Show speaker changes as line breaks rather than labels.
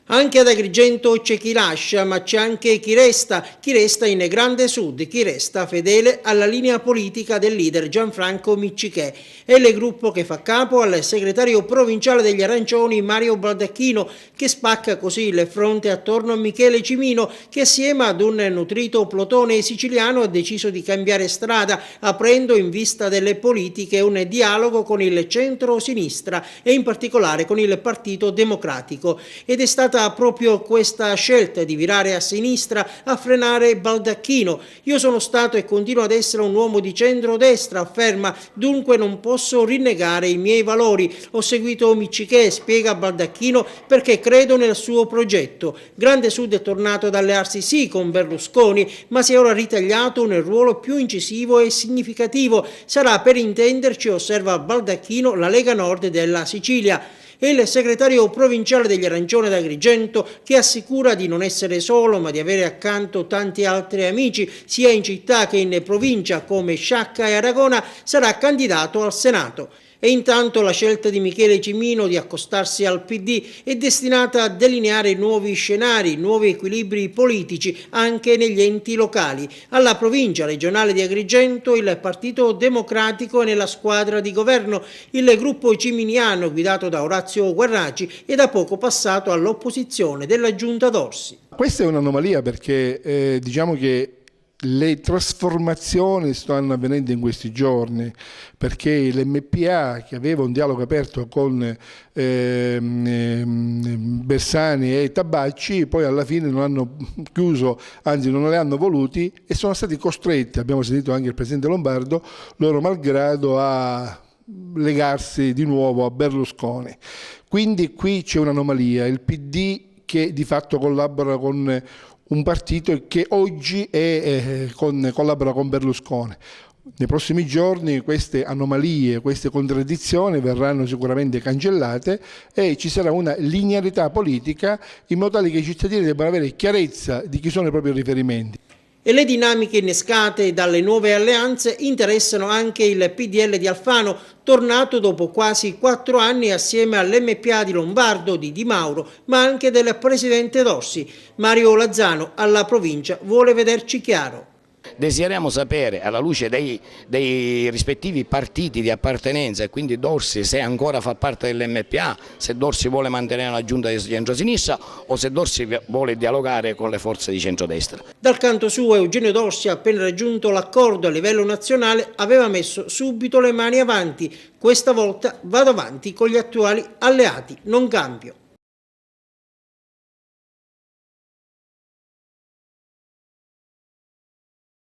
Anche ad Agrigento c'è chi lascia, ma c'è anche chi resta in Grande Sud, chi resta fedele alla linea politica del leader Gianfranco Miccichè. È il gruppo che fa capo al segretario provinciale degli Arancioni Mario Baldacchino, che spacca così il fronte attorno a Michele Cimino, che assieme ad un nutrito plotone siciliano ha deciso di cambiare strada, aprendo in vista delle politiche un dialogo con il centro-sinistra e in particolare con il Partito Democratico. Ed è stata proprio questa scelta di virare a sinistra a frenare Baldacchino. Io sono stato e continuo ad essere un uomo di centrodestra, afferma, dunque non posso rinnegare i miei valori. Ho seguito Miccichè, spiega Baldacchino, perché credo nel suo progetto. Grande Sud è tornato ad allearsi sì con Berlusconi, ma si è ora ritagliato un ruolo più incisivo e significativo. Sarà, per intenderci, osserva Baldacchino, la Lega Nord della Sicilia. E il segretario provinciale degli Arancioni ad Agrigento, che assicura di non essere solo ma di avere accanto tanti altri amici sia in città che in provincia come Sciacca e Aragona, sarà candidato al Senato. E intanto la scelta di Michele Cimino di accostarsi al PD è destinata a delineare nuovi scenari, nuovi equilibri politici anche negli enti locali. Alla provincia regionale di Agrigento il Partito Democratico è nella squadra di governo. Il gruppo ciminiano guidato da Orazio Guarraci è da poco passato all'opposizione della Giunta d'Orsi.
Questa è un'anomalia perché diciamo che le trasformazioni stanno avvenendo in questi giorni, perché l'MPA, che aveva un dialogo aperto con Bersani e Tabacci, poi alla fine non hanno chiuso, anzi non le hanno voluti e sono stati costretti, abbiamo sentito anche il presidente Lombardo, loro malgrado, a legarsi di nuovo a Berlusconi. Quindi qui c'è un'anomalia, il PD che di fatto collabora con un partito che oggi collabora con Berlusconi. Nei prossimi giorni queste anomalie, queste contraddizioni verranno sicuramente cancellate e ci sarà una linearità politica in modo tale che i cittadini debbano avere chiarezza di chi sono i propri riferimenti.
E le dinamiche innescate dalle nuove alleanze interessano anche il PDL di Alfano, tornato dopo quasi 4 anni assieme all'MPA di Lombardo, di Di Mauro, ma anche del presidente Dorsi. Mario Lazzano alla provincia vuole vederci chiaro.
Desideriamo sapere, alla luce dei rispettivi partiti di appartenenza, e quindi Dorsi se ancora fa parte dell'MPA, se Dorsi vuole mantenere la giunta di centrosinistra o se Dorsi vuole dialogare con le forze di centrodestra.
Dal canto suo Eugenio Dorsi, appena raggiunto l'accordo a livello nazionale, aveva messo subito le mani avanti. Questa volta vado avanti con gli attuali alleati, non cambio.